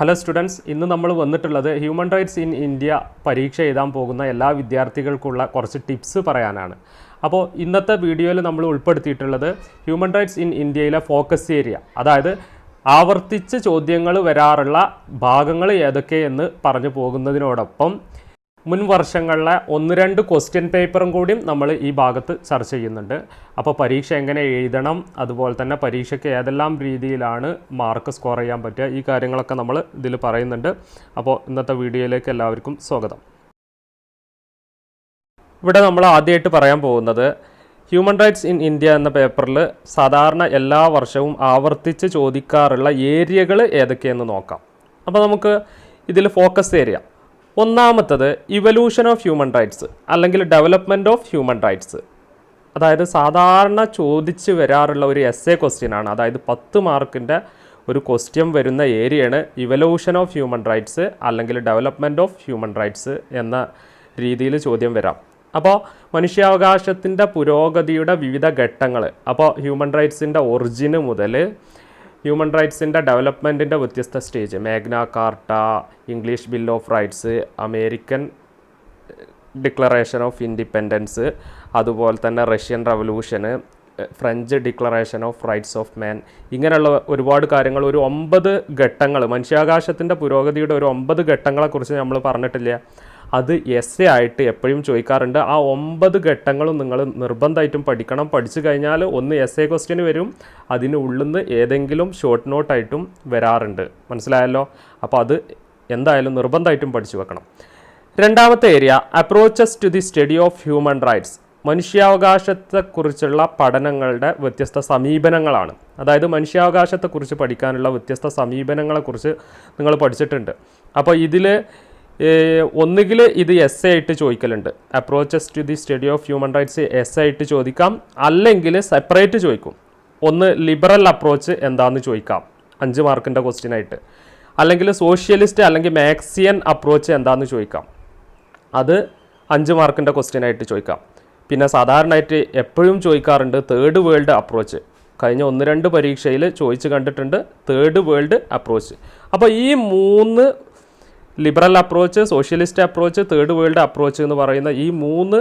Hello students, ഇന്ന് നമ്മൾ വന്നിട്ടുള്ളത് ഹ്യൂമൻ റൈറ്റ്സ് ഇൻ ഇന്ത്യ പരീക്ഷ എഴുതാൻ പോകുന്ന എല്ലാ വിദ്യാർത്ഥികൾക്കുള്ള കുറച്ച് ടിപ്സ് പറയാനാണ്. അപ്പോൾ ഇന്നത്തെ വീഡിയോയിൽ നമ്മൾ ഉൾപ്പെടുത്തിയിട്ടുള്ളത് ഹ്യൂമൻ റൈറ്റ്സ് ഇൻ ഇന്ത്യയിലെ ഫോക്കസ് ഏരിയ, അതായത് ആവർത്തിച്ച് ചോദ്യങ്ങൾ വരാറുള്ള ഭാഗങ്ങൾ ഏതൊക്കെയെന്ന് പറഞ്ഞു പോകുന്നതിനോടൊപ്പം മുൻ വർഷങ്ങളിലെ 1-2 ക്വസ്റ്റ്യൻ പേപ്പറും കൂടിയും നമ്മൾ ഈ ഭാഗത്ത് ചർച്ച ചെയ്യുന്നുണ്ട്. അപ്പോൾ പരീക്ഷ എങ്ങനെ എഴുതണം, അതുപോലെ തന്നെ പരീക്ഷയ്ക്ക് ഏതെല്ലാം രീതിയിലാണ് മാർക്ക് സ്കോർ ചെയ്യാൻ പറ്റുക, ഈ കാര്യങ്ങളൊക്കെ നമ്മൾ ഇതിൽ പറയുന്നുണ്ട്. അപ്പോൾ ഇന്നത്തെ വീഡിയോയിലേക്ക് എല്ലാവർക്കും സ്വാഗതം. ഇവിടെ നമ്മൾ ആദ്യമായിട്ട് പറയാൻ പോകുന്നത് ഹ്യൂമൻ റൈറ്റ്സ് ഇൻ ഇന്ത്യ എന്ന പേപ്പറിൽ സാധാരണ എല്ലാ വർഷവും ആവർത്തിച്ച് ചോദിക്കാറുള്ള ഏരിയകൾ ഏതൊക്കെയെന്ന് നോക്കാം. അപ്പോൾ നമുക്ക് ഇതിൽ ഫോക്കസ് ഏരിയ ഒന്നാമത്തത് ഇവല്യൂഷൻ ഓഫ് ഹ്യൂമൻ റൈറ്റ്സ് അല്ലെങ്കിൽ ഡെവലപ്മെൻറ്റ് ഓഫ് ഹ്യൂമൻ റൈറ്റ്സ്. അതായത് സാധാരണ ചോദിച്ച് വരാറുള്ള ഒരു എസ്സേ ക്വസ്റ്റ്യനാണ്. അതായത് 10 മാർക്കിൻ്റെ ഒരു ക്വസ്റ്റ്യൻ വരുന്ന ഏരിയയാണ് ഇവല്യൂഷൻ ഓഫ് ഹ്യൂമൻ റൈറ്റ്സ് അല്ലെങ്കിൽ ഡെവലപ്മെൻറ്റ് ഓഫ് ഹ്യൂമൻ റൈറ്റ്സ് എന്ന രീതിയിൽ ചോദ്യം വരാം. അപ്പോൾ മനുഷ്യാവകാശത്തിൻ്റെ പുരോഗതിയുടെ വിവിധ ഘട്ടങ്ങൾ, അപ്പോൾ ഹ്യൂമൻ റൈറ്റ്സിൻ്റെ ഒറിജിന് മുതൽ ഹ്യൂമൻ റൈറ്റ്സിൻ്റെ ഡെവലപ്മെൻറ്റിൻ്റെ വ്യത്യസ്ത stage, Magna Carta, English bill of rights, American declaration of independence, അതുപോലെ തന്നെ റഷ്യൻ റവല്യൂഷന്, French declaration of rights of man, ഇങ്ങനെയുള്ള ഒരുപാട് കാര്യങ്ങൾ, ഒരു 9 ഘട്ടങ്ങൾ, മനുഷ്യാവകാശത്തിൻ്റെ പുരോഗതിയുടെ ഒരു 9 ഘട്ടങ്ങളെക്കുറിച്ച് നമ്മൾ പറഞ്ഞിട്ടില്ല. അത് എസ്സേ ആയിട്ട് എപ്പോഴും ചോദിക്കാറുണ്ട്. ആ 9 ഘട്ടങ്ങളും നിങ്ങൾ നിർബന്ധമായിട്ടും പഠിക്കണം. പഠിച്ചു കഴിഞ്ഞാൽ ഒന്ന് എസ്സേ ക്വസ്റ്റ്യൻ വരും, അതിന് ഉള്ളിൽ നിന്ന് ഏതെങ്കിലും ഷോർട്ട് നോട്ടായിട്ടും വരാറുണ്ട്. മനസ്സിലായല്ലോ? അപ്പോൾ അത് എന്തായാലും നിർബന്ധമായിട്ടും പഠിച്ചു വെക്കണം. രണ്ടാമത്തെ area approaches to the study of human rights. മനുഷ്യാവകാശത്തെക്കുറിച്ചുള്ള പഠനങ്ങളുടെ വ്യത്യസ്ത സമീപനങ്ങളാണ്. അതായത് മനുഷ്യാവകാശത്തെക്കുറിച്ച് പഠിക്കാനുള്ള വ്യത്യസ്ത സമീപനങ്ങളെക്കുറിച്ച് നിങ്ങൾ പഠിച്ചിട്ടുണ്ട്. അപ്പോൾ ഇതിൽ ഒന്നുകിൽ ഇത് എസ്സേ ആയിട്ട് ചോദിക്കലുണ്ട്. Approaches to the study of human rights essay ആയിട്ട് ചോദിക്കാം, അല്ലെങ്കിൽ സെപ്പറേറ്റ് ചോദിക്കും. ഒന്ന് ലിബറൽ അപ്രോച്ച് എന്താണെന്ന് ചോദിക്കാം 5 മാർക്കിൻ്റെ ക്വസ്റ്റ്യനായിട്ട്, അല്ലെങ്കിൽ സോഷ്യലിസ്റ്റ് അല്ലെങ്കിൽ മാക്സിയൻ അപ്രോച്ച് എന്താണെന്ന് ചോദിക്കാം, അത് 5 മാർക്കിൻ്റെ ക്വസ്റ്റ്യനായിട്ട് ചോദിക്കാം. പിന്നെ സാധാരണയായിട്ട് എപ്പോഴും ചോദിക്കാറുണ്ട് തേർഡ് വേൾഡ് അപ്രോച്ച്. കഴിഞ്ഞ 1-2 പരീക്ഷയിൽ ചോദിച്ച് കണ്ടിട്ടുണ്ട് തേർഡ് വേൾഡ് അപ്രോച്ച്. അപ്പോൾ ഈ 3 liberal approach, socialist approach, third world approach എന്ന് പറയുന്ന ഈ 3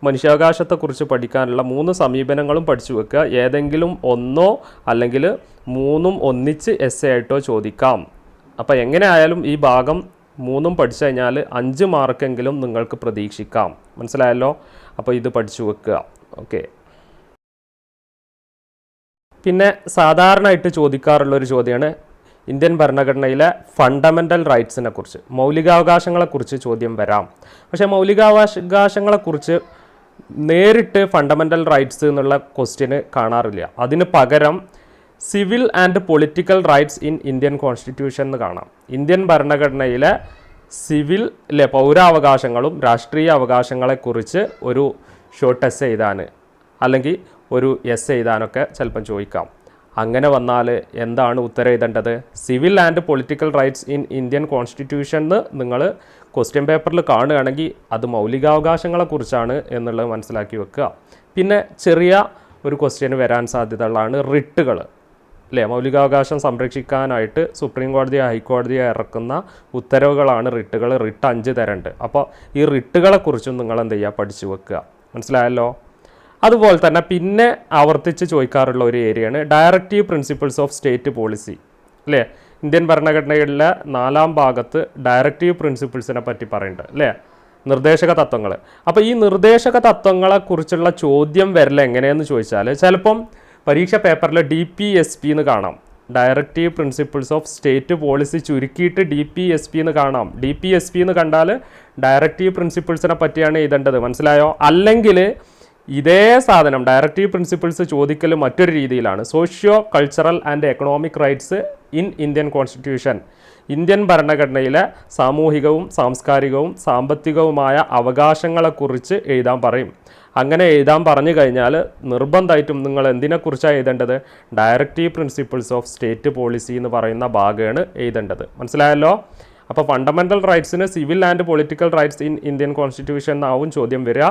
മനുഷ്യാവകാശത്തെക്കുറിച്ച് പഠിക്കാനുള്ള 3 സമീപനങ്ങളും പഠിച്ചു വെക്കുക. ഏതെങ്കിലും ഒന്നോ അല്ലെങ്കിൽ 3ഉം ഒന്നിച്ച് എസ്സേ ആയിട്ടോ ചോദിക്കാം. അപ്പോൾ എങ്ങനെ ആയാലും ഈ ഭാഗം 3ഉം പഠിച്ചു കഴിഞ്ഞാൽ 5 മാർക്കെങ്കിലും നിങ്ങൾക്ക് പ്രതീക്ഷിക്കാം. മനസ്സിലായല്ലോ? അപ്പോൾ ഇത് പഠിച്ചു വെക്കുക. ഓക്കെ. പിന്നെ സാധാരണയായിട്ട് ചോദിക്കാറുള്ളൊരു ചോദ്യമാണ് ഇന്ത്യൻ ഭരണഘടനയിലെ ഫണ്ടമെൻ്റൽ റൈറ്റ്സിനെ കുറിച്ച്, മൗലികാവകാശങ്ങളെക്കുറിച്ച് ചോദ്യം വരാം. പക്ഷേ മൗലികാവകാശങ്ങളെക്കുറിച്ച് നേരിട്ട് ഫണ്ടമെൻ്റൽ റൈറ്റ്സ് എന്നുള്ള ക്വസ്റ്റ്യന് കാണാറില്ല. അതിന് പകരം civil and political rights in Indian constitution എന്ന് കാണാം. ഇന്ത്യൻ ഭരണഘടനയിലെ സിവിൽ പൗരാവകാശങ്ങളും രാഷ്ട്രീയ അവകാശങ്ങളെക്കുറിച്ച് ഒരു ഷോർട്ട് എസ്സേ എഴുതാൻ അല്ലെങ്കിൽ ഒരു എസ്സേ എഴുതാനൊക്കെ ചിലപ്പം ചോദിക്കാം. അങ്ങനെ വന്നാൽ എന്താണ് ഉത്തരം എഴുതേണ്ടത്? Civil and political rights in Indian constitution എന്ന് നിങ്ങൾ ക്വസ്റ്റ്യൻ പേപ്പറിൽ കാണുകയാണെങ്കിൽ അത് മൗലികാവകാശങ്ങളെക്കുറിച്ചാണ് എന്നുള്ളത് മനസ്സിലാക്കി വെക്കുക. പിന്നെ ചെറിയ ഒരു ക്വസ്റ്റ്യന് വരാൻ സാധ്യതയുള്ളതാണ് റിട്ടുകൾ, അല്ലേ? മൗലികാവകാശം സംരക്ഷിക്കാനായിട്ട് സുപ്രീം കോടതിയോ ഹൈക്കോടതിയോ ഇറക്കുന്ന ഉത്തരവുകളാണ് റിട്ടുകൾ. റിട്ട് 5 തരമുണ്ട്. അപ്പോൾ ഈ റിട്ടുകളെക്കുറിച്ചും നിങ്ങൾ എന്ത് ചെയ്യുക, പഠിച്ചു വെക്കുക. മനസ്സിലായല്ലോ? അതുപോലെ തന്നെ പിന്നെ ആവർത്തിച്ച് ചോദിക്കാറുള്ള ഒരു ഏരിയയാണ് directive principles of state policy, അല്ലേ? ഇന്ത്യൻ ഭരണഘടനയിലെ 4-ാം ഭാഗത്ത് ഡയറക്റ്റീവ് പ്രിൻസിപ്പിൾസിനെ പറ്റി പറയുന്നുണ്ട്, അല്ലേ? നിർദ്ദേശക തത്വങ്ങൾ. അപ്പോൾ ഈ നിർദ്ദേശക തത്വങ്ങളെക്കുറിച്ചുള്ള ചോദ്യം വരൽ എങ്ങനെയെന്ന് ചോദിച്ചാൽ ചിലപ്പം പരീക്ഷ പേപ്പറിൽ DPSP എന്ന് കാണാം. Directive principles of state policy ചുരുക്കിയിട്ട് DPSP എന്ന് കാണാം. DPSP എന്ന് കണ്ടാൽ ഡയറക്റ്റീവ് പ്രിൻസിപ്പിൾസിനെ പറ്റിയാണ് എഴുതേണ്ടത്. മനസ്സിലായോ? അല്ലെങ്കിൽ ഇതേ സാധനം ഡയറക്റ്റീവ് പ്രിൻസിപ്പിൾസ് ചോദിക്കൽ മറ്റൊരു രീതിയിലാണ്. Socio cultural and economic rights in Indian constitution. Indian ഭരണഘടനയിലെ സാമൂഹികവും സാംസ്കാരികവും സാമ്പത്തികവുമായ അവകാശങ്ങളെക്കുറിച്ച് എഴുതാൻ പറയും. അങ്ങനെ എഴുതാൻ പറഞ്ഞു കഴിഞ്ഞാൽ നിർബന്ധമായിട്ടും നിങ്ങൾ എന്തിനെക്കുറിച്ചാണ് എഴുതേണ്ടത്? Directive principles of state policy എന്ന് പറയുന്ന ഭാഗമാണ് എഴുതേണ്ടത്. മനസ്സിലായല്ലോ? അപ്പോൾ ഫണ്ടമെൻ്റൽ റൈറ്റ്സിന് civil and political rights in Indian constitution എന്നാവും ചോദ്യം വരിക.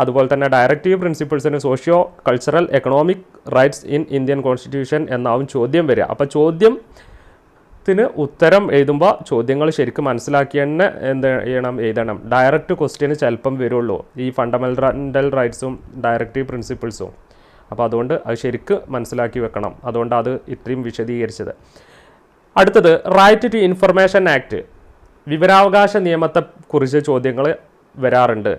അതുപോലെ തന്നെ ഡയറക്റ്റീവ് പ്രിൻസിപ്പിൾസിന് socio cultural economic rights in Indian constitution എന്നാവും ചോദ്യം വരിക. അപ്പോൾ ചോദ്യം ചോദ്യത്തിന് ഉത്തരം എഴുതുമ്പോൾ ചോദ്യങ്ങൾ ശരിക്കും മനസ്സിലാക്കി തന്നെ എന്ത് ചെയ്യണം, എഴുതണം. ഡയറക്റ്റ് ക്വസ്റ്റ്യന് ചിലപ്പം വരുള്ളൂ ഈ ഫണ്ടമെൻ്റൽ റൈറ്റ്സും ഡയറക്റ്റീവ് പ്രിൻസിപ്പിൾസും. അപ്പോൾ അതുകൊണ്ട് അത് ശരിക്കും മനസ്സിലാക്കി വെക്കണം. അതുകൊണ്ട് അത് ഇത്രയും വിശദീകരിച്ചത്. അടുത്തത് റൈറ്റ് ടു ഇൻഫർമേഷൻ ആക്ട്, വിവരാവകാശ നിയമത്തെക്കുറിച്ച് ചോദ്യങ്ങൾ വരാറുണ്ട്.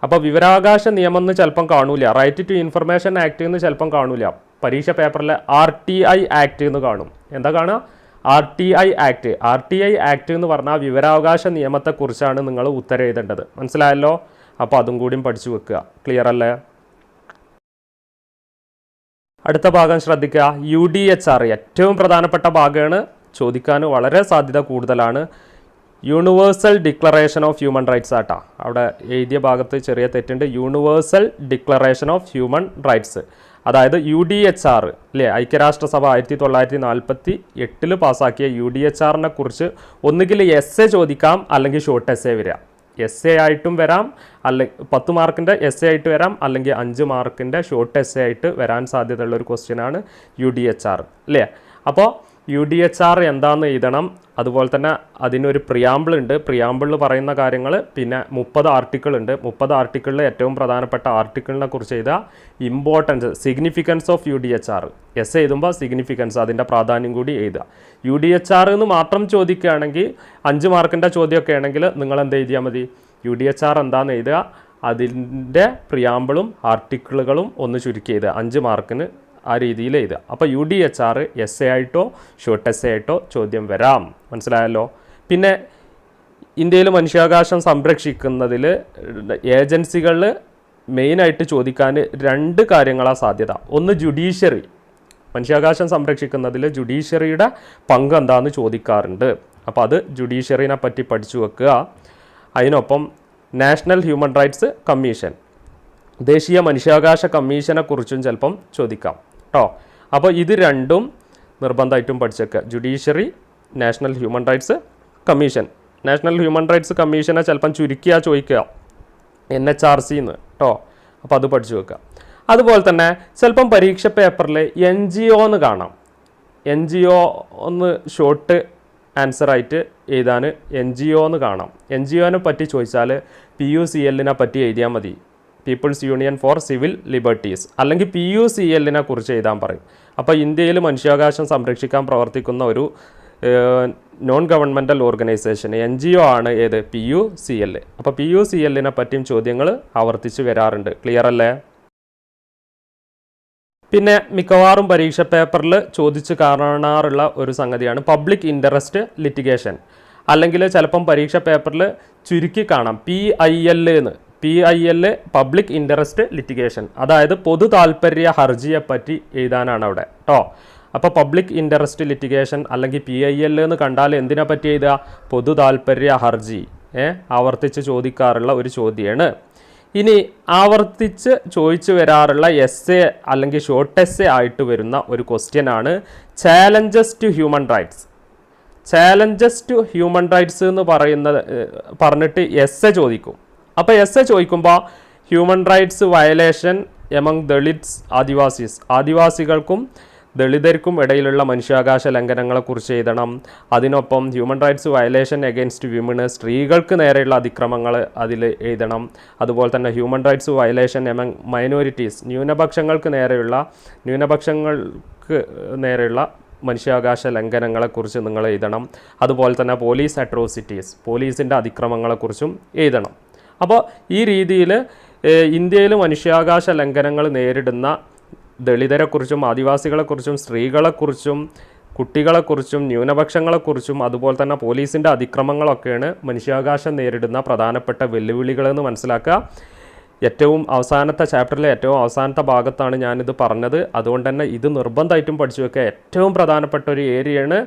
അപ്പോൾ വിവരാവകാശ നിയമം എന്ന് ചിലപ്പം കാണൂല, റൈറ്റ് ടു ഇൻഫർമേഷൻ ആക്ട് എന്ന് ചിലപ്പം കാണൂല. പരീക്ഷ പേപ്പറിൽ RTI ആക്ട് എന്ന് കാണും. എന്താ കാണുക? RTI act. RTI ആക്ട് എന്ന് പറഞ്ഞാൽ വിവരാവകാശ നിയമത്തെക്കുറിച്ചാണ് നിങ്ങൾ ഉത്തരം എഴുതേണ്ടത്. മനസ്സിലായല്ലോ? അപ്പോൾ അതും കൂടിയും പഠിച്ചു വെക്കുക. ക്ലിയർ അല്ലേ? അടുത്ത ഭാഗം ശ്രദ്ധിക്കുക. UDHR ഏറ്റവും പ്രധാനപ്പെട്ട ഭാഗമാണ്, ചോദിക്കാൻ വളരെ സാധ്യത കൂടുതലാണ്. Universal declaration of human rights ആട്ടാ. അവിടെ എഴുതിയ ഭാഗത്ത് ചെറിയ തെറ്റുണ്ട്. Universal declaration of human rights, അതായത് UDHR അല്ലേ, ഐക്യരാഷ്ട്രസഭ 1948 പാസ്സാക്കിയ UDHRനെ കുറിച്ച് ഒന്നുകിൽ എസ്സേ ചോദിക്കാം, അല്ലെങ്കിൽ ഷോർട്ട് എസ്സേ വരാം. എസ്സേ ആയിട്ടും വരാം, അല്ലെങ്കിൽ 10 മാർക്കിൻ്റെ എസ്സേ ആയിട്ട് വരാം, അല്ലെങ്കിൽ 5 മാർക്കിൻ്റെ ഷോർട്ട് എസ്സേ ആയിട്ട് വരാൻ സാധ്യതയുള്ള ഒരു ക്വസ്റ്റ്യനാണ് UDHR അല്ലേ. അപ്പോൾ UDHR എന്താണെന്ന് എഴുതണം. അതുപോലെ തന്നെ അതിനൊരു പ്രിയാമ്പിൾ ഉണ്ട്. പ്രിയാമ്പിളിൽ പറയുന്ന കാര്യങ്ങൾ, പിന്നെ 30 ആർട്ടിക്കിൾ ഉണ്ട്. 30 ആർട്ടിക്കിളിൽ ഏറ്റവും പ്രധാനപ്പെട്ട ആർട്ടിക്കിളിനെ കുറിച്ച് എഴുതുക. Importance, significance of UDHR. S എഴുതുമ്പോൾ സിഗ്നിഫിക്കൻസ്, അതിൻ്റെ പ്രാധാന്യം കൂടി എഴുതുക. UDHR എന്ന് മാത്രം ചോദിക്കുകയാണെങ്കിൽ 5 മാർക്കിൻ്റെ ചോദ്യമൊക്കെ ആണെങ്കിൽ നിങ്ങൾ എന്ത് എഴുതിയാൽ മതി, UDHR എന്താണെന്ന് എഴുതുക. അതിൻ്റെ പ്രിയാമ്പിളും ആർട്ടിക്കിളുകളും ഒന്ന് ചുരുക്കി എഴുതുക. 5 മാർക്കിന് ആ രീതിയിൽ എഴുതുക. അപ്പോൾ UDHR എസ്സേ ആയിട്ടോ ഷോർട്ട് എസ്സേ ആയിട്ടോ ചോദ്യം വരാം. മനസ്സിലായല്ലോ? പിന്നെ ഇന്ത്യയിൽ മനുഷ്യാവകാശം സംരക്ഷിക്കുന്നതിൽ ഏജൻസികളിൽ മെയിനായിട്ട് ചോദിക്കാൻ 2 കാര്യങ്ങളാണ് സാധ്യത. ഒന്ന് ജുഡീഷ്യറി, മനുഷ്യാവകാശം സംരക്ഷിക്കുന്നതിൽ ജുഡീഷ്യറിയുടെ പങ്ക് എന്താണെന്ന് ചോദിക്കാറുണ്ട്. അപ്പോൾ അത് ജുഡീഷ്യറിനെ പറ്റി പഠിച്ചു വെക്കുക. അതിനൊപ്പം നാഷണൽ ഹ്യൂമൻ റൈറ്റ്സ് കമ്മീഷൻ, ദേശീയ മനുഷ്യാവകാശ കമ്മീഷനെ കുറിച്ചും ചിലപ്പം ചോദിക്കാം കേട്ടോ. അപ്പോൾ ഇത് രണ്ടും നിർബന്ധമായിട്ടും പഠിച്ചേക്കുക. Judiciary, national human rights commission. National human rights കമ്മീഷനെ ചിലപ്പം ചുരുക്കിയാൽ ചോദിക്കുക NHRC എന്ന് കേട്ടോ. അപ്പോൾ അത് പഠിച്ചു വെക്കുക. അതുപോലെ തന്നെ ചിലപ്പം പരീക്ഷ പേപ്പറിൽ NGO എന്ന് കാണാം. NGO ഒന്ന് ഷോർട്ട് ആൻസറായിട്ട് എഴുതാൻ NGO എന്ന് കാണാം. NGOനെ പറ്റി ചോദിച്ചാൽ PUCLനെ പറ്റി എഴുതിയാൽ മതി. People's Union for Civil Liberties, അല്ലെങ്കിൽ PUCLനെ കുറിച്ച് എഴുതാൻ പറയും. അപ്പോൾ ഇന്ത്യയിൽ മനുഷ്യാവകാശം സംരക്ഷിക്കാൻ പ്രവർത്തിക്കുന്ന ഒരു നോൺ ഗവൺമെൻറ്റൽ ഓർഗനൈസേഷൻ NGO ആണ് ഏത്, PUCL. അപ്പോൾ PUCLനെ പറ്റിയും ചോദ്യങ്ങൾ ആവർത്തിച്ച് വരാറുണ്ട്. ക്ലിയർ അല്ലേ? പിന്നെ മിക്കവാറും പരീക്ഷ പേപ്പറിൽ ചോദിച്ച് കാണാറുള്ള ഒരു സംഗതിയാണ് പബ്ലിക് ഇൻട്രസ്റ്റ് ലിറ്റിഗേഷൻ, അല്ലെങ്കിൽ ചിലപ്പം പരീക്ഷ പേപ്പറിൽ ചുരുക്കി കാണാം PIL എന്ന്. PIL പബ്ലിക് ഇൻട്രസ്റ്റ് ലിറ്റിഗേഷൻ, അതായത് പൊതു താൽപ്പര്യ ഹർജിയെപ്പറ്റി എഴുതാനാണ് അവിടെ കേട്ടോ. അപ്പോൾ പബ്ലിക് ഇൻട്രസ്റ്റ് ലിറ്റിഗേഷൻ അല്ലെങ്കിൽ PIL എന്ന് കണ്ടാൽ എന്തിനെ പറ്റി എഴുതുക, പൊതു താൽപ്പര്യ ഹർജി. ആവർത്തിച്ച് ചോദിക്കാറുള്ള ഒരു ചോദ്യമാണ്. ഇനി ആവർത്തിച്ച് ചോദിച്ചു വരാറുള്ള എസ്സേ അല്ലെങ്കിൽ ഷോർട്ട് എസ്സേ ആയിട്ട് വരുന്ന ഒരു ക്വസ്റ്റ്യനാണ് challenges to human rights. Challenges to human rights എന്ന് പറഞ്ഞിട്ട് എസ്സേ ചോദിക്കും. അപ്പോൾ എസ്സേ ചോദിക്കുമ്പോൾ human rights violation among Dalits Adivasis, ആദിവാസികൾക്കും ദളിതർക്കും ഇടയിലുള്ള മനുഷ്യാവകാശ ലംഘനങ്ങളെക്കുറിച്ച് എഴുതണം. അതിനൊപ്പം human rights violation against women, സ്ത്രീകൾക്ക് നേരെയുള്ള അതിക്രമങ്ങൾ അതിൽ എഴുതണം. അതുപോലെ തന്നെ human rights violation among minorities, ന്യൂനപക്ഷങ്ങൾക്ക് നേരെയുള്ള മനുഷ്യാവകാശ ലംഘനങ്ങളെക്കുറിച്ച് നിങ്ങൾ എഴുതണം. അതുപോലെ തന്നെ പോലീസ് അട്രോസിറ്റീസ്, പോലീസിൻ്റെ അതിക്രമങ്ങളെക്കുറിച്ചും എഴുതണം. അപ്പോൾ ഈ രീതിയിൽ ഇന്ത്യയിൽ മനുഷ്യാവകാശ ലംഘനങ്ങൾ നേരിടുന്ന ദളിതരെക്കുറിച്ചും ആദിവാസികളെക്കുറിച്ചും സ്ത്രീകളെക്കുറിച്ചും കുട്ടികളെക്കുറിച്ചും ന്യൂനപക്ഷങ്ങളെക്കുറിച്ചും അതുപോലെ തന്നെ പോലീസിൻ്റെ അതിക്രമങ്ങളൊക്കെയാണ് മനുഷ്യാവകാശം നേരിടുന്ന പ്രധാനപ്പെട്ട വെല്ലുവിളികളെന്ന് മനസ്സിലാക്കുക. ഏറ്റവും അവസാനത്തെ ചാപ്റ്ററിലെ ഏറ്റവും അവസാനത്തെ ഭാഗത്താണ് ഞാനിത് പറഞ്ഞത്. അതുകൊണ്ട് തന്നെ ഇത് നിർബന്ധമായിട്ടും പഠിച്ചു വെക്കുക. ഏറ്റവും പ്രധാനപ്പെട്ട ഒരു ഏരിയയാണ്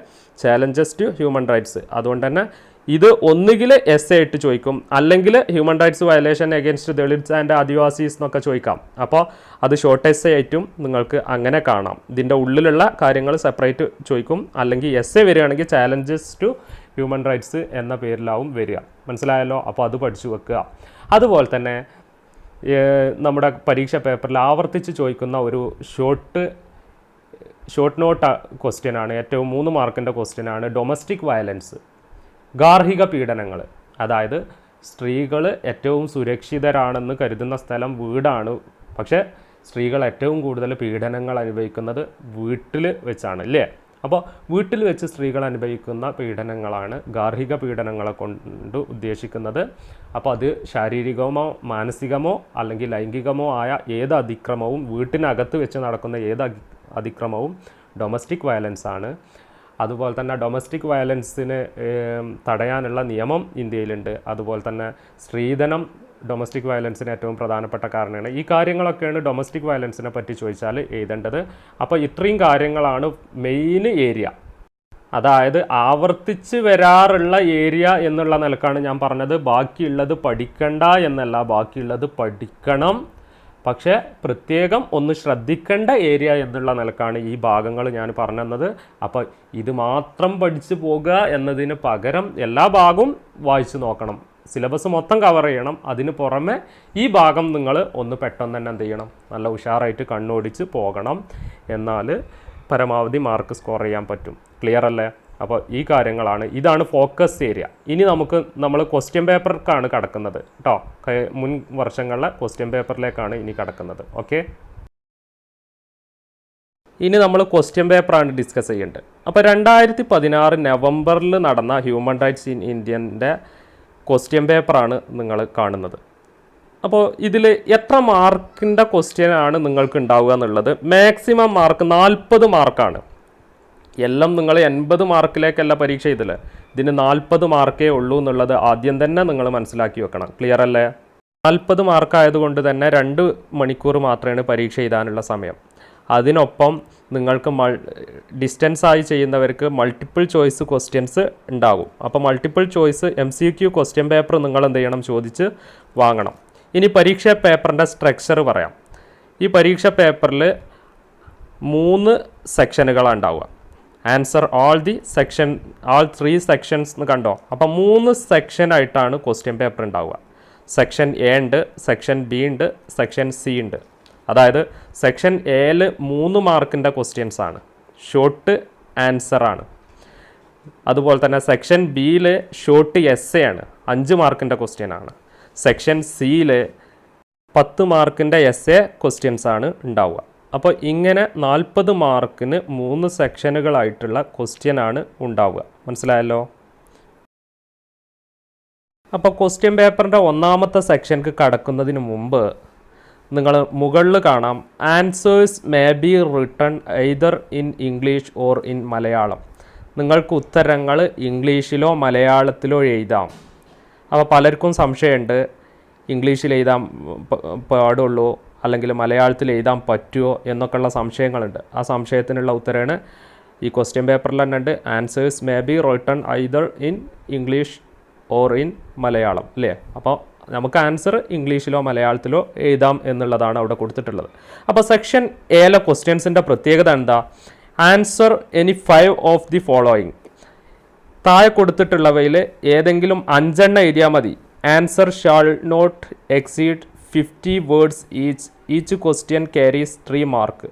ചാലഞ്ചസ് ടു ഹ്യൂമൻ റൈറ്റ്സ്. അതുകൊണ്ട് തന്നെ ഇത് ഒന്നുകിൽ എസ്സേ ആയിട്ട് ചോദിക്കും, അല്ലെങ്കിൽ human rights violation against Dalits and Adivasis എന്നൊക്കെ ചോദിക്കാം. അപ്പോൾ അത് ഷോർട്ട് എസ്സേ ആയിട്ടും നിങ്ങൾക്ക് അങ്ങനെ കാണാം. ഇതിൻ്റെ ഉള്ളിലുള്ള കാര്യങ്ങൾ സെപ്പറേറ്റ് ചോദിക്കും, അല്ലെങ്കിൽ എസ്സേ വരികയാണെങ്കിൽ ചാലഞ്ചസ് ടു ഹ്യൂമൻ റൈറ്റ്സ് എന്ന പേരിലാവും വരിക. മനസ്സിലായല്ലോ? അപ്പോൾ അത് പഠിച്ചു വെക്കുക. അതുപോലെ തന്നെ നമ്മുടെ പരീക്ഷ പേപ്പറിൽ ആവർത്തിച്ച് ചോദിക്കുന്ന ഒരു ഷോർട്ട് ഷോർട്ട് നോട്ട് ക്വസ്റ്റ്യൻ ആണ്, ഏറ്റവും 3 മാർക്കിൻ്റെ ക്വസ്റ്റ്യൻ ആണ് ഡൊമസ്റ്റിക് വയലൻസ്, ഗാർഹിക പീഡനങ്ങൾ. അതായത് സ്ത്രീകൾ ഏറ്റവും സുരക്ഷിതരാണെന്ന് കരുതുന്ന സ്ഥലം വീടാണ്, പക്ഷേ സ്ത്രീകൾ ഏറ്റവും കൂടുതൽ പീഡനങ്ങൾ അനുഭവിക്കുന്നത് വീട്ടിൽ വെച്ചാണ് അല്ലേ. അപ്പോൾ വീട്ടിൽ വെച്ച് സ്ത്രീകൾ അനുഭവിക്കുന്ന പീഡനങ്ങളാണ് ഗാർഹിക പീഡനങ്ങളെ കൊണ്ട് ഉദ്ദേശിക്കുന്നത്. അപ്പോൾ അത് ശാരീരികമോ മാനസികമോ അല്ലെങ്കിൽ ലൈംഗികമോ ആയ ഏത് അതിക്രമവും, വീട്ടിനകത്ത് വെച്ച് നടക്കുന്ന ഏത് അതിക്രമവും ഡൊമസ്റ്റിക് വയലൻസ് ആണ്. അതുപോലെ തന്നെ ഡൊമസ്റ്റിക് വയലൻസിന് തടയാനുള്ള നിയമം ഇന്ത്യയിലുണ്ട്. അതുപോലെ തന്നെ സ്ത്രീധനം ഡൊമസ്റ്റിക് വയലൻസിന് ഏറ്റവും പ്രധാനപ്പെട്ട കാരണമാണ്. ഈ കാര്യങ്ങളൊക്കെയാണ് ഡൊമസ്റ്റിക് വയലൻസിനെ പറ്റി ചോദിച്ചാൽ എഴുതേണ്ടത്. അപ്പോൾ ഇത്രയും കാര്യങ്ങളാണ് മെയിൻ ഏരിയ, അതായത് ആവർത്തിച്ച് വരാറുള്ള ഏരിയ എന്നുള്ള നിലക്കാണ് ഞാൻ പറഞ്ഞത്. ബാക്കിയുള്ളത് പഠിക്കണ്ട എന്നല്ല, ബാക്കിയുള്ളത് പഠിക്കണം, പക്ഷേ പ്രത്യേകം ഒന്ന് ശ്രദ്ധിക്കേണ്ട ഏരിയ എന്നുള്ള നിലക്കാണ് ഈ ഭാഗങ്ങൾ ഞാൻ പറഞ്ഞു തന്നത്. അപ്പോൾ ഇത് മാത്രം പഠിച്ചു പോകുക എന്നതിന് പകരം എല്ലാ ഭാഗവും വായിച്ചു നോക്കണം, സിലബസ് മൊത്തം കവർ ചെയ്യണം. അതിന് പുറമെ ഈ ഭാഗം നിങ്ങൾ ഒന്ന് പെട്ടെന്ന് തന്നെ എന്ത് ചെയ്യണം, നല്ല ഉഷാറായിട്ട് കണ്ണോടിച്ച് പോകണം. എന്നാൽ പരമാവധി മാർക്ക് സ്കോർ ചെയ്യാൻ പറ്റും. ക്ലിയർ അല്ലേ? അപ്പോൾ ഈ കാര്യങ്ങളാണ്, ഇതാണ് ഫോക്കസ് ഏരിയ. ഇനി നമ്മൾ ക്വസ്റ്റ്യൻ പേപ്പർക്കാണ് കടക്കുന്നത് കേട്ടോ. മുൻ വർഷങ്ങളിലെ ക്വസ്റ്റ്യൻ പേപ്പറിലേക്കാണ് ഇനി കടക്കുന്നത്. ഓക്കെ, ഇനി നമ്മൾ ക്വസ്റ്റ്യൻ പേപ്പറാണ് ഡിസ്കസ് ചെയ്യേണ്ടത്. അപ്പോൾ 2016 നവംബറിൽ നടന്ന ഹ്യൂമൻ റൈറ്റ്സ് ഇൻ ഇന്ത്യൻ്റെ ക്വസ്റ്റ്യൻ പേപ്പറാണ് നിങ്ങൾ കാണുന്നത്. അപ്പോൾ ഇതിൽ എത്ര മാർക്കിൻ്റെ ക്വസ്റ്റ്യൻ ആണ് നിങ്ങൾക്ക് ഉണ്ടാവുക എന്നുള്ളത്, മാക്സിമം മാർക്ക് 40 മാർക്കാണ്. എല്ലാം നിങ്ങൾ 80 മാർക്കിലേക്കല്ല പരീക്ഷ ചെയ്തില്ല, ഇതിന് 40 മാർക്കേ ഉള്ളൂ എന്നുള്ളത് ആദ്യം തന്നെ നിങ്ങൾ മനസ്സിലാക്കി വെക്കണം. ക്ലിയർ അല്ലേ? 40 മാർക്കായതുകൊണ്ട് തന്നെ 2 മണിക്കൂർ മാത്രമാണ് പരീക്ഷ എഴുതാനുള്ള സമയം. അതിനൊപ്പം നിങ്ങൾക്ക് ഡിസ്റ്റൻസായി ചെയ്യുന്നവർക്ക് മൾട്ടിപ്പിൾ ചോയ്സ് ക്വസ്റ്റ്യൻസ് ഉണ്ടാകും. അപ്പോൾ multiple choice MCQ question paper നിങ്ങൾ എന്ത് ചെയ്യണം, ചോദിച്ച് വാങ്ങണം. ഇനി പരീക്ഷാ പേപ്പറിൻ്റെ സ്ട്രക്ചർ പറയാം. ഈ പരീക്ഷാ പേപ്പറിൽ 3 സെക്ഷനുകളാണ് ഉണ്ടാവുക. ആൻസർ ഓൾ 3 സെക്ഷൻസ് എന്ന് കണ്ടോ. അപ്പം 3 സെക്ഷനായിട്ടാണ് ക്വസ്റ്റ്യൻ പേപ്പർ ഉണ്ടാവുക. സെക്ഷൻ A ഉണ്ട്, സെക്ഷൻ B ഉണ്ട്, സെക്ഷൻ C ഉണ്ട്. അതായത് സെക്ഷൻ Aയിൽ 3 മാർക്കിൻ്റെ ക്വസ്റ്റ്യൻസ് ആണ്, ഷോർട്ട് ആൻസർ ആണ്. അതുപോലെ തന്നെ സെക്ഷൻ Bയിൽ ഷോർട്ട് essay ആണ്, 5 മാർക്കിൻ്റെ ക്വസ്റ്റ്യൻ ആണ്. സെക്ഷൻ Cയിൽ 10 മാർക്കിൻ്റെ essay ക്വസ്റ്റ്യൻസ് ആണ് ഉണ്ടാവുക. അപ്പോൾ ഇങ്ങനെ 40 മാർക്കിന് 3 സെക്ഷനുകളായിട്ടുള്ള ക്വസ്റ്റ്യൻ ആണ് ഉണ്ടാവുക. മനസ്സിലായല്ലോ? അപ്പോൾ ക്വസ്റ്റ്യൻ പേപ്പറിൻ്റെ ഒന്നാമത്തെ സെക്ഷൻക്ക് കടക്കുന്നതിന് മുമ്പ് നിങ്ങൾ മുകളിൽ കാണാം, answers may be written either in English or in Malayalam. നിങ്ങൾക്ക് ഉത്തരങ്ങൾ ഇംഗ്ലീഷിലോ മലയാളത്തിലോ എഴുതാം. അപ്പോൾ പലർക്കും സംശയമുണ്ട്, ഇംഗ്ലീഷിൽ എഴുതാൻ പാടുള്ളൂ അല്ലെങ്കിൽ മലയാളത്തിൽ എഴുതാൻ പറ്റുമോ എന്നൊക്കെയുള്ള സംശയങ്ങളുണ്ട്. ആ സംശയത്തിനുള്ള ഉത്തരമാണ് ഈ ക്വസ്റ്റ്യൻ പേപ്പറിൽ തന്നെ ഉണ്ട്. Answers may be written either in English or in Malayalam അല്ലേ. അപ്പോൾ നമുക്ക് ആൻസർ ഇംഗ്ലീഷിലോ മലയാളത്തിലോ എഴുതാം എന്നുള്ളതാണ് അവിടെ കൊടുത്തിട്ടുള്ളത്. അപ്പോൾ സെക്ഷൻ എയിലെ ക്വസ്റ്റ്യൻസിൻ്റെ പ്രത്യേകത എന്താ? Answer any 5 of the following. താഴെ കൊടുത്തിട്ടുള്ളവയിൽ ഏതെങ്കിലും 5 എണ്ണം എഴുതിയാൽ മതി. Answer shall not exceed 50 words each question carries 3 mark.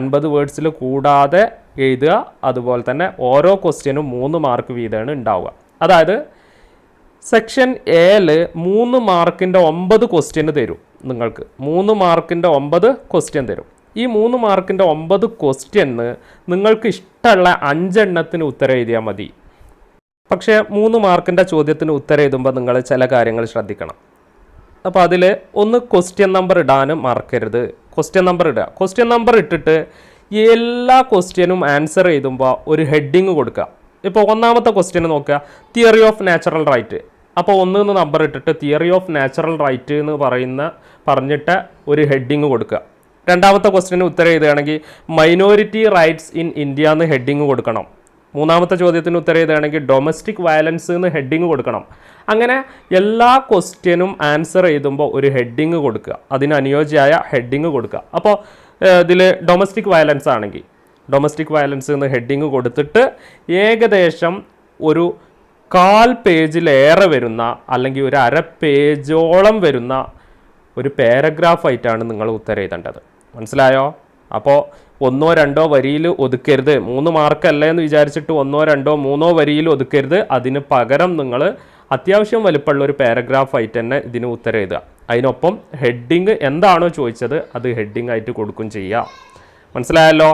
50 വേർഡ്സിൽ കൂടാതെ എഴുതുക. അതുപോലെ തന്നെ ഓരോ ക്വസ്റ്റ്യനും 3 മാർക്ക് വീതമാണ് ഉണ്ടാവുക. അതായത് സെക്ഷൻ എയിൽ 3 മാർക്കിൻ്റെ 9 ക്വസ്റ്റ്യന് തരും. നിങ്ങൾക്ക് 3 മാർക്കിൻ്റെ 9 ക്വസ്റ്റ്യൻ തരും. ഈ 3 മാർക്കിൻ്റെ 9 ക്വസ്റ്റ്യന് നിങ്ങൾക്ക് ഇഷ്ടമുള്ള 5 എണ്ണത്തിന് ഉത്തരം എഴുതിയാൽ മതി. പക്ഷേ 3 മാർക്കിൻ്റെ ചോദ്യത്തിന് ഉത്തരം എഴുതുമ്പോൾ നിങ്ങൾ ചില കാര്യങ്ങൾ ശ്രദ്ധിക്കണം. അപ്പോൾ അതിൽ ഒന്ന് ക്വസ്റ്റ്യൻ നമ്പർ ഇടാനും മറക്കരുത്. ക്വസ്റ്റ്യൻ നമ്പർ ഇടുക. ക്വസ്റ്റ്യൻ നമ്പർ ഇട്ടിട്ട് എല്ലാ ക്വസ്റ്റ്യനും ആൻസർ എഴുതുമ്പോൾ ഒരു ഹെഡിങ് കൊടുക്കുക. ഇപ്പോൾ ഒന്നാമത്തെ ക്വസ്റ്റ്യൻ നോക്കുക, തിയറി ഓഫ് നാച്ചുറൽ റൈറ്റ്. അപ്പോൾ 1 നമ്പർ ഇട്ടിട്ട് തിയറി ഓഫ് നാച്ചുറൽ റൈറ്റ് എന്ന് പറഞ്ഞിട്ട് ഒരു ഹെഡിങ് കൊടുക്കുക. രണ്ടാമത്തെ ക്വസ്റ്റ്യന് ഉത്തരം എഴുതുകയാണെങ്കിൽ മൈനോറിറ്റി റൈറ്റ്സ് ഇൻ ഇന്ത്യ എന്ന് ഹെഡിങ് കൊടുക്കണം. മൂന്നാമത്തെ ചോദ്യത്തിന് ഉത്തരം എഴുതുകയാണെങ്കിൽ ഡൊമസ്റ്റിക് വയലൻസ് എന്ന് ഹെഡിങ് കൊടുക്കണം. അങ്ങനെ എല്ലാ ക്വസ്റ്റ്യനും ആൻസർ എഴുതുമ്പോൾ ഒരു ഹെഡിങ് കൊടുക്കുക, അതിന് അനുയോജ്യമായ ഹെഡിങ് കൊടുക്കുക. അപ്പോൾ ഇതിൽ ഡൊമസ്റ്റിക് വയലൻസ് ആണെങ്കിൽ ഡൊമസ്റ്റിക് വയലൻസ് എന്ന് ഹെഡിങ് കൊടുത്തിട്ട് ഏകദേശം ഒരു 1/4 പേജിലേറെ വരുന്ന അല്ലെങ്കിൽ ഒരു 1/2 പേജോളം വരുന്ന ഒരു പാരഗ്രാഫായിട്ടാണ് നിങ്ങൾ ഉത്തരം എഴുതേണ്ടത്. മനസ്സിലായോ? അപ്പോൾ 1-2 വരിയിൽ ഒതുക്കരുത്. 3 മാർക്കല്ലേ എന്ന് വിചാരിച്ചിട്ട് 1-2-3 വരിയിൽ ഒതുക്കരുത്. അതിന് പകരം നിങ്ങൾ അത്യാവശ്യം വലുപ്പമുള്ള ഒരു പാരഗ്രാഫ് ആയിട്ട് തന്നെ ഇതിന് ഉത്തരം എഴുതുക. അതിനൊപ്പം ഹെഡിങ് എന്താണോ ചോദിച്ചത് അത് ഹെഡിങ് ആയിട്ട് കൊടുക്കും ചെയ്യുക. മനസ്സിലായല്ലോ?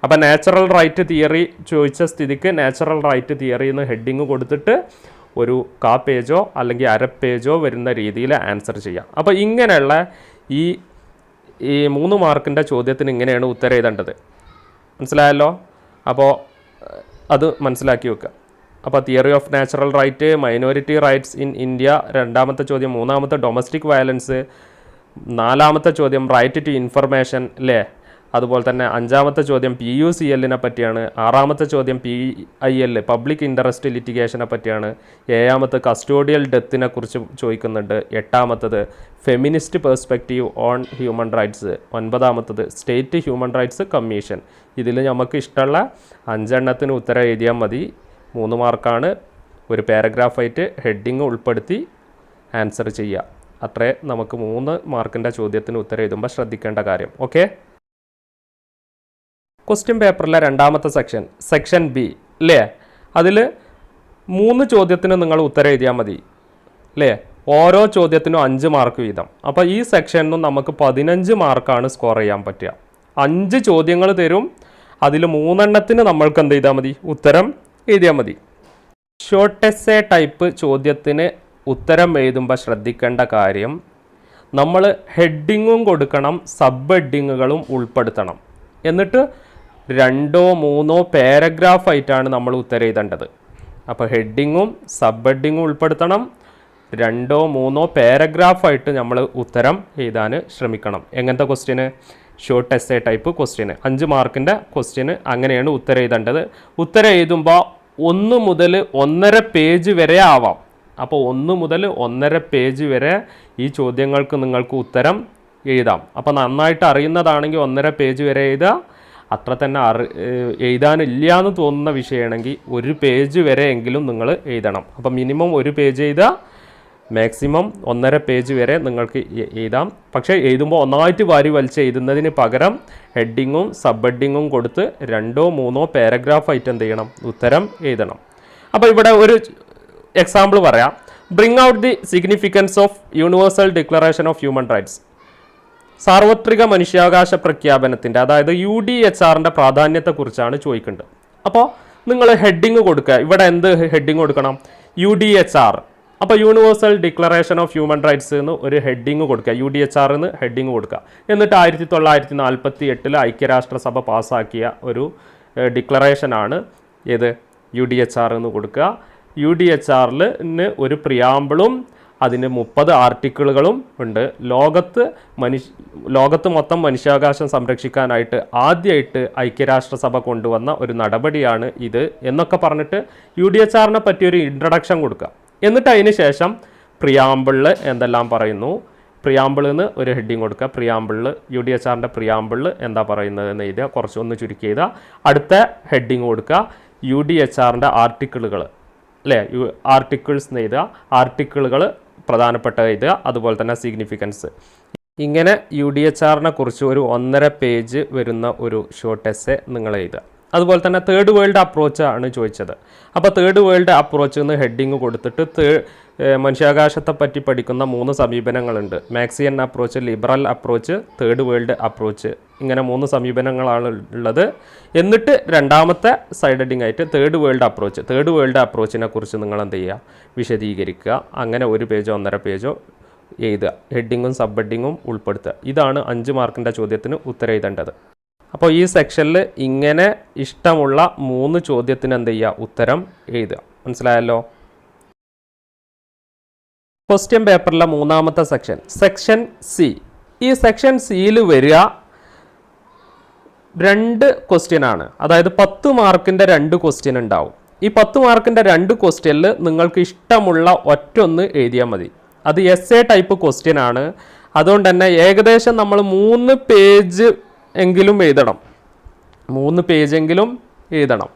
അപ്പം നാച്ചുറൽ റൈറ്റ് തിയറി ചോദിച്ച സ്ഥിതിക്ക് നാച്ചുറൽ റൈറ്റ് തിയറി എന്ന് ഹെഡിങ് കൊടുത്തിട്ട് ഒരു 1/4 പേജോ അല്ലെങ്കിൽ 1/2 പേജോ വരുന്ന രീതിയിൽ ആൻസർ ചെയ്യാം. അപ്പോൾ ഇങ്ങനെയുള്ള ഈ 3 മാർക്കിൻ്റെ ചോദ്യത്തിന് ഇങ്ങനെയാണ് ഉത്തരം എഴുതേണ്ടത്. മനസ്സിലായല്ലോ? അപ്പോൾ അത് മനസ്സിലാക്കി വെക്കുക. അപ്പോൾ theory of natural right, minority rights in India, 2ാമത്തെ ചോദ്യം, 3ാമത്തെ ഡൊമസ്റ്റിക് വയലൻസ്, 4ാമത്തെ ചോദ്യം റൈറ്റ് ടു ഇൻഫർമേഷൻ അല്ലേ. അതുപോലെ തന്നെ 5ാമത്തെ ചോദ്യം PUCL പറ്റിയാണ്. 6ാമത്തെ ചോദ്യം PIL പബ്ലിക് ഇൻട്രസ്റ്റ് ലിറ്റിഗേഷനെ പറ്റിയാണ്. 7ാമത്തെ കസ്റ്റോഡിയൽ ഡെത്തിനെ കുറിച്ച് ചോദിക്കുന്നുണ്ട്. 8ാമത്തത് feminist perspective on human rights. 9ാമത്തത് സ്റ്റേറ്റ് ഹ്യൂമൻ റൈറ്റ്സ് കമ്മീഷൻ. ഇതിൽ നമുക്ക് ഇഷ്ടമുള്ള 5 എണ്ണത്തിന് ഉത്തരം എഴുതിയാൽ മതി. 3 മാർക്കാണ്. ഒരു പാരഗ്രാഫായിട്ട് ഹെഡിങ് ഉൾപ്പെടുത്തി ആൻസർ ചെയ്യുക. അത്രേ നമുക്ക് 3 മാർക്കിൻ്റെ ചോദ്യത്തിന് ഉത്തരം എഴുതുമ്പോൾ ശ്രദ്ധിക്കേണ്ട കാര്യം. ഓക്കെ. ക്വസ്റ്റ്യൻ പേപ്പറിലെ 2ാമത്തെ സെക്ഷൻ B അല്ലേ. അതിൽ 3 ചോദ്യത്തിന് നിങ്ങൾ ഉത്തരം എഴുതിയാൽ മതി അല്ലേ. ഓരോ ചോദ്യത്തിനും 5 മാർക്ക് വീതം. അപ്പോൾ ഈ സെക്ഷനിലും നമുക്ക് 15 മാർക്കാണ് സ്കോർ ചെയ്യാൻ പറ്റുക. 5 ചോദ്യങ്ങൾ തരും. അതിൽ 3 എണ്ണത്തിന് നമ്മൾക്ക് എന്ത് ചെയ്താൽ മതി? ഉത്തരം എഴുതിയാൽ മതി. ഷോർട്ട് എസ്സേ ടൈപ്പ് ചോദ്യത്തിന് ഉത്തരം എഴുതുമ്പോൾ ശ്രദ്ധിക്കേണ്ട കാര്യം, നമ്മൾ ഹെഡിങ്ങും കൊടുക്കണം, സബ് ഹെഡിങ്ങുകളും ഉൾപ്പെടുത്തണം. എന്നിട്ട് 2-3 പാരഗ്രാഫായിട്ടാണ് നമ്മൾ ഉത്തരം എഴുതേണ്ടത്. അപ്പോൾ ഹെഡിങ്ങും സബ് ഹെഡിങ്ങും ഉൾപ്പെടുത്തണം. 2-3 പാരഗ്രാഫായിട്ട് നമ്മൾ ഉത്തരം എഴുതാൻ ശ്രമിക്കണം. എങ്ങനത്തെ question? Short essay type question, 5 മാർക്കിൻ്റെ ക്വസ്റ്റ്യന് അങ്ങനെയാണ് ഉത്തരം എഴുതേണ്ടത്. ഉത്തരം എഴുതുമ്പോൾ 1 മുതൽ 1.5 പേജ് വരെ ആവാം. അപ്പോൾ 1 മുതൽ 1.5 പേജ് വരെ ഈ ചോദ്യങ്ങൾക്ക് നിങ്ങൾക്ക് ഉത്തരം എഴുതാം. അപ്പോൾ നന്നായിട്ട് അറിയുന്നതാണെങ്കിൽ 1.5 പേജ് വരെ എഴുതുക. അത്ര തന്നെ എഴുതാനില്ല എന്ന് തോന്നുന്ന വിഷയമാണെങ്കിൽ 1 പേജ് വരെ എങ്കിലും നിങ്ങൾ എഴുതണം. അപ്പോൾ മിനിമം 1 പേജ് എഴുതുക, മാക്സിമം 1.5 പേജ് വരെ നിങ്ങൾക്ക് എഴുതാം. പക്ഷേ എഴുതുമ്പോൾ ഒന്നായിട്ട് വാരി വലിച്ച് എഴുതുന്നതിന് പകരം ഹെഡിങ്ങും സബ് ഹെഡിങ്ങും കൊടുത്ത് 2-3 പാരഗ്രാഫായിട്ട് എന്ത് ചെയ്യണം? ഉത്തരം എഴുതണം. അപ്പോൾ ഇവിടെ ഒരു എക്സാമ്പിൾ പറയാം. Bring out the significance of universal declaration of human rights. സാർവത്രിക മനുഷ്യാവകാശ പ്രഖ്യാപനത്തിൻ്റെ, അതായത് UDHRൻ്റെ പ്രാധാന്യത്തെക്കുറിച്ചാണ് ചോദിക്കേണ്ടത്. അപ്പോൾ നിങ്ങൾ ഹെഡിങ് കൊടുക്കുക. ഇവിടെ എന്ത് ഹെഡിങ് കൊടുക്കണം? UDHR. അപ്പോൾ universal declaration of human rights എന്ന് ഒരു ഹെഡിങ് കൊടുക്കുക. UDHR എന്ന് ഹെഡിങ് കൊടുക്കുക. എന്നിട്ട് 1948 ഐക്യരാഷ്ട്രസഭ പാസ്സാക്കിയ ഒരു ഡിക്ലറേഷനാണ് ഏത്? UDHR എന്ന് കൊടുക്കുക. UDHRൽ ഒരു പ്രിയാമ്പിളും അതിന് 30 ആർട്ടിക്കിളുകളും ഉണ്ട്. ലോകത്ത് മൊത്തം മനുഷ്യാവകാശം സംരക്ഷിക്കാനായിട്ട് ആദ്യമായിട്ട് ഐക്യരാഷ്ട്രസഭ കൊണ്ടുവന്ന ഒരു നടപടിയാണ് ഇത് എന്നൊക്കെ പറഞ്ഞിട്ട് UDHRനെ പറ്റിയൊരു ഇൻട്രഡക്ഷൻ കൊടുക്കുക. എന്നിട്ട് അതിന് ശേഷം പ്രിയാമ്പിളിൽ എന്തെല്ലാം പറയുന്നു, പ്രിയാമ്പിളിന്ന് ഒരു ഹെഡിങ് കൊടുക്കുക. പ്രിയാമ്പിളിൽ UDHRൻ്റെ പ്രിയാമ്പിളിൽ എന്താ പറയുന്നതെന്ന് എഴുതുക. കുറച്ചൊന്ന് ചുരുക്കി എഴുതുക. അടുത്ത ഹെഡിങ് കൊടുക്കുക UDHRൻ്റെ ആർട്ടിക്കിളുകൾ അല്ലേ, ആർട്ടിക്കിൾസ് എന്ന് എഴുതുക. ആർട്ടിക്കിളുകൾ പ്രധാനപ്പെട്ട എഴുതുക. അതുപോലെ തന്നെ സിഗ്നിഫിക്കൻസ്. ഇങ്ങനെ UDHRനെ കുറിച്ച് ഒരു 1.5 പേജ് വരുന്ന ഒരു ഷോർട്ട് എസ്സേ നിങ്ങൾ എഴുതുക. അതുപോലെ തന്നെ തേർഡ് വേൾഡ് അപ്രോച്ച് ആണ് ചോദിച്ചത്. അപ്പോൾ തേർഡ് വേൾഡ് അപ്രോച്ച് എന്ന് ഹെഡിങ് കൊടുത്തിട്ട് മനുഷ്യാവകാശത്തെ പറ്റി പഠിക്കുന്ന 3 സമീപനങ്ങളുണ്ട്. Marxian approach, liberal approach, third world approach. ഇങ്ങനെ 3 സമീപനങ്ങളാണ് ഉള്ളത്. എന്നിട്ട് 2ാമത്തെ സൈഡ് ഹെഡിങ് ആയിട്ട് third world approach. Third world അപ്രോച്ചിനെ കുറിച്ച് നിങ്ങൾ എന്ത് ചെയ്യുക? വിശദീകരിക്കുക. അങ്ങനെ 1 പേജോ 1.5 പേജോ എഴുതുക. ഹെഡിങ്ങും സബ് ഹെഡിങ്ങും ഉൾപ്പെടുത്തുക. ഇതാണ് 5 മാർക്കിൻ്റെ ചോദ്യത്തിന് ഉത്തരം എഴുതേണ്ടത്. അപ്പോൾ ഈ സെക്ഷനിൽ ഇങ്ങനെ ഇഷ്ടമുള്ള 3 ചോദ്യത്തിന് എന്ത് ചെയ്യുക? ഉത്തരം എഴുതുക. മനസ്സിലായല്ലോ? ക്വസ്റ്റ്യൻ പേപ്പറിലെ 3ാമത്തെ സെക്ഷൻ C. ഈ സെക്ഷൻ Cയിൽ വരിക 2 ക്വസ്റ്റ്യൻ ആണ്. അതായത് 10 മാർക്കിൻ്റെ 2 ക്വസ്റ്റ്യൻ ഉണ്ടാവും. ഈ 10 മാർക്കിൻ്റെ 2 ക്വസ്റ്റ്യനിൽ നിങ്ങൾക്ക് ഇഷ്ടമുള്ള ഒറ്റൊന്ന് എഴുതിയാൽ മതി. അത് എസ്സേ ടൈപ്പ് ക്വസ്റ്റ്യൻ ആണ്. അതുകൊണ്ട് തന്നെ ഏകദേശം നമ്മൾ 3 പേജ് എങ്കിലും എഴുതണം. 3 പേജെങ്കിലും എഴുതണം.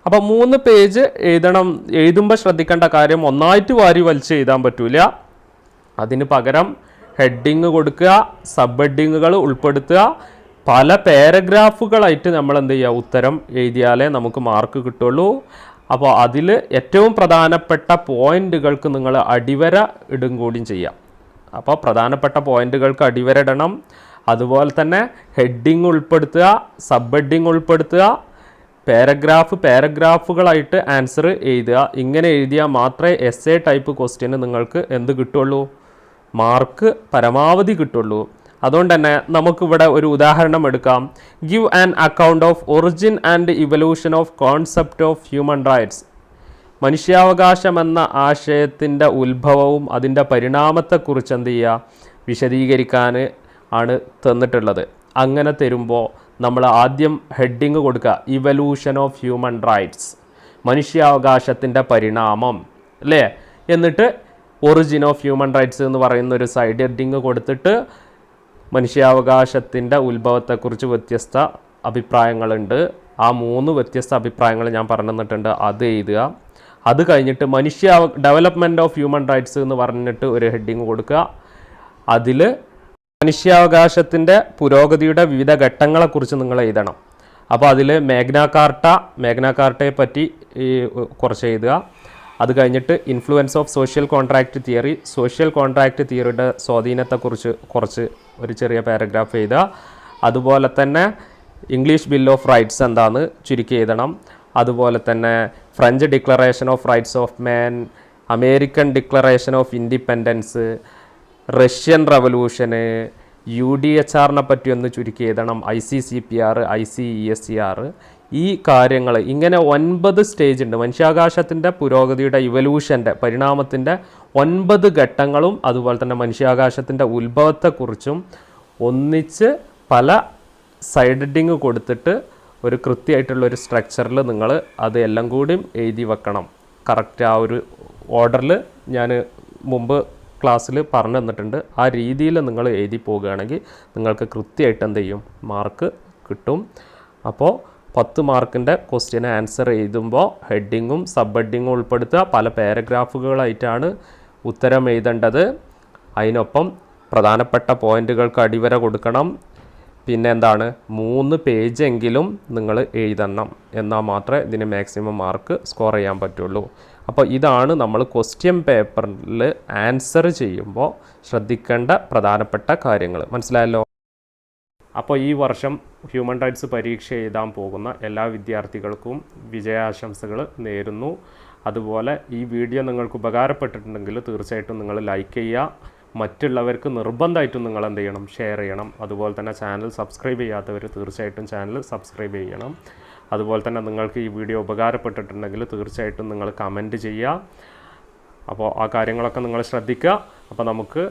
അപ്പോൾ 3 പേജ് എഴുതുമ്പോൾ ശ്രദ്ധിക്കേണ്ട കാര്യം, ഒന്നായിട്ട് വാരി വലിച്ച് എഴുതാൻ പറ്റൂല. അതിന് പകരം ഹെഡിങ് കൊടുക്കുക, സബ് ഹെഡിങ്ങുകൾ ഉൾപ്പെടുത്തുക, പല പാരഗ്രാഫുകളായിട്ട് നമ്മൾ എന്ത് ചെയ്യുക, ഉത്തരം എഴുതിയാലേ നമുക്ക് മാർക്ക് കിട്ടുള്ളൂ. അപ്പോൾ അതിൽ ഏറ്റവും പ്രധാനപ്പെട്ട പോയിന്റുകൾക്ക് നിങ്ങൾ അടിവര ഇടും കൂടിയും ചെയ്യാം. അപ്പോൾ പ്രധാനപ്പെട്ട പോയിന്റുകൾക്ക് അടിവര ഇടണം. അതുപോലെ തന്നെ ഹെഡിങ് ഉൾപ്പെടുത്തുക, സബ് ഹെഡിങ് ഉൾപ്പെടുത്തുക, പാരഗ്രാഫുകളായിട്ട് ആൻസർ എഴുതുക. ഇങ്ങനെ എഴുതിയാൽ മാത്രമേ എസ് എ ടൈപ്പ് ക്വസ്റ്റ്യന് നിങ്ങൾക്ക് എന്ത് കിട്ടുള്ളൂ, മാർക്ക് പരമാവധി കിട്ടുള്ളൂ. അതുകൊണ്ട് തന്നെ നമുക്കിവിടെ ഒരു ഉദാഹരണം എടുക്കാം. Give an account of origin and evolution of concept of human rights. മനുഷ്യാവകാശം എന്ന ആശയത്തിൻ്റെ ഉത്ഭവവും അതിൻ്റെ പരിണാമത്തെക്കുറിച്ച് എന്ത് ചെയ്യുക, വിശദീകരിക്കാൻ ആണ് തന്നിട്ടുള്ളത്. അങ്ങനെ തരുമ്പോൾ നമ്മൾ ആദ്യം ഹെഡിങ് കൊടുക്കുക, ഇവല്യൂഷൻ ഓഫ് ഹ്യൂമൻ റൈറ്റ്സ്, മനുഷ്യാവകാശത്തിൻ്റെ പരിണാമം അല്ലേ. എന്നിട്ട് ഒറിജിൻ ഓഫ് ഹ്യൂമൻ റൈറ്റ്സ് എന്ന് പറയുന്ന ഒരു സൈഡ് ഹെഡിങ് കൊടുത്തിട്ട് മനുഷ്യാവകാശത്തിൻ്റെ ഉത്ഭവത്തെക്കുറിച്ച് വ്യത്യസ്ത അഭിപ്രായങ്ങളുണ്ട്, ആ 3 വ്യത്യസ്ത അഭിപ്രായങ്ങൾ ഞാൻ പറഞ്ഞു തന്നിട്ടുണ്ട്, അത് എഴുതുക. അത് കഴിഞ്ഞിട്ട് ഡെവലപ്മെൻറ്റ് ഓഫ് ഹ്യൂമൻ റൈറ്റ്സ് എന്ന് പറഞ്ഞിട്ട് ഒരു ഹെഡിങ് കൊടുക്കുക. അതിൽ മനുഷ്യാവകാശത്തിൻ്റെ പുരോഗതിയുടെ വിവിധ ഘട്ടങ്ങളെക്കുറിച്ച് നിങ്ങൾ എഴുതണം. അപ്പോൾ അതിൽ മേഗ്ന കാർട്ടയെ പറ്റി കുറച്ച് എഴുതുക. അത് കഴിഞ്ഞിട്ട് influence of social contract theory, social contract തിയറിയുടെ സ്വാധീനത്തെക്കുറിച്ച് കുറച്ച് ഒരു ചെറിയ പാരഗ്രാഫ് എഴുതുക. അതുപോലെ തന്നെ ഇംഗ്ലീഷ് ബിൽ ഓഫ് റൈറ്റ്സ് എന്താണെന്ന് ചുരുക്കി എഴുതണം. അതുപോലെ തന്നെ French declaration of rights of man, American declaration of independence, Russian റവല്യൂഷന്, UDHRനെ പറ്റി ഒന്ന് ചുരുക്കി എഴുതണം, ICCPR, ICESCR, ഈ കാര്യങ്ങൾ. ഇങ്ങനെ 9 സ്റ്റേജ് ഉണ്ട്. മനുഷ്യാവകാശത്തിൻ്റെ പുരോഗതിയുടെ ഇവല്യൂഷൻ്റെ പരിണാമത്തിൻ്റെ 9 ഘട്ടങ്ങളും അതുപോലെ തന്നെ മനുഷ്യാവകാശത്തിൻ്റെ ഉത്ഭവത്തെക്കുറിച്ചും ഒന്നിച്ച് പല സൈഡ് ഹെഡിങ് കൊടുത്തിട്ട് ഒരു കൃത്യമായിട്ടുള്ളൊരു സ്ട്രക്ചറിൽ നിങ്ങൾ അത് എല്ലാം കൂടിയും എഴുതി വെക്കണം. കറക്റ്റ് ആ ഒരു ഓർഡറിൽ ഞാൻ മുമ്പ് ക്ലാസ്സിൽ പറഞ്ഞു തന്നിട്ടുണ്ട്. ആ രീതിയിൽ നിങ്ങൾ എഴുതി പോകുകയാണെങ്കിൽ നിങ്ങൾക്ക് കൃത്യമായിട്ട് എന്ത് ചെയ്യും, മാർക്ക് കിട്ടും. അപ്പോൾ 10 മാർക്കിൻ്റെ ക്വസ്റ്റ്യന് ആൻസർ എഴുതുമ്പോൾ ഹെഡിങ്ങും സബ് ഹെഡിങ്ങും ഉൾപ്പെടുത്തുക. പല പാരഗ്രാഫുകളായിട്ടാണ് ഉത്തരം എഴുതേണ്ടത്. അതിനൊപ്പം പ്രധാനപ്പെട്ട പോയിന്റുകൾക്ക് അടിവര കൊടുക്കണം. പിന്നെ എന്താണ്, 3 പേജെങ്കിലും നിങ്ങൾ എഴുതണം. എന്നാൽ മാത്രമേ ഇതിന് മാക്സിമം മാർക്ക് സ്കോർ ചെയ്യാൻ പറ്റുള്ളൂ. അപ്പോൾ ഇതാണ് നമ്മൾ ക്വസ്റ്റ്യൻ പേപ്പറിൽ ആൻസർ ചെയ്യുമ്പോൾ ശ്രദ്ധിക്കേണ്ട പ്രധാനപ്പെട്ട കാര്യങ്ങൾ. മനസ്സിലായല്ലോ? അപ്പോൾ ഈ വർഷം ഹ്യൂമൻ റൈറ്റ്സ് പരീക്ഷ എഴുതാൻ പോകുന്ന എല്ലാ വിദ്യാർത്ഥികൾക്കും വിജയാശംസകൾ നേരുന്നു. അതുപോലെ ഈ വീഡിയോ നിങ്ങൾക്ക് ഉപകാരപ്പെട്ടിട്ടുണ്ടെങ്കിൽ തീർച്ചയായിട്ടും നിങ്ങൾ ലൈക്ക് ചെയ്യുക. മറ്റുള്ളവർക്ക് നിർബന്ധമായിട്ടും നിങ്ങൾ എന്ത് ചെയ്യണം, ഷെയർ ചെയ്യണം. അതുപോലെ തന്നെ ചാനൽ സബ്സ്ക്രൈബ് ചെയ്യാത്തവർ തീർച്ചയായിട്ടും ചാനൽ സബ്സ്ക്രൈബ് ചെയ്യണം. അതുപോലെ തന്നെ നിങ്ങൾക്ക് ഈ വീഡിയോ ഉപകാരപ്പെട്ടിട്ടുണ്ടെങ്കിൽ തീർച്ചയായിട്ടും നിങ്ങൾ കമൻറ്റ് ചെയ്യുക. അപ്പോൾ ആ കാര്യങ്ങളൊക്കെ നിങ്ങൾ ശ്രദ്ധിക്കുക. അപ്പോൾ നമുക്ക്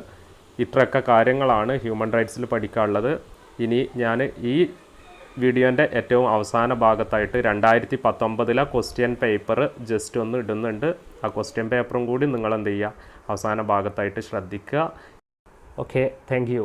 ഇത്രയൊക്കെ കാര്യങ്ങളാണ് ഹ്യൂമൻ റൈറ്റ്സിൽ പഠിക്കാനുള്ളത്. ഇനി ഞാൻ ഈ വീഡിയോൻ്റെ ഏറ്റവും അവസാന ഭാഗത്തായിട്ട് 2019 ക്വസ്റ്റ്യൻ പേപ്പർ ജസ്റ്റ് ഒന്ന് ഇടുന്നുണ്ട്. ആ ക്വസ്റ്റ്യൻ പേപ്പറും കൂടി നിങ്ങൾ എന്ത് ചെയ്യുക, അവസാന ഭാഗത്തായിട്ട് ശ്രദ്ധിക്കുക. Okay, thank you.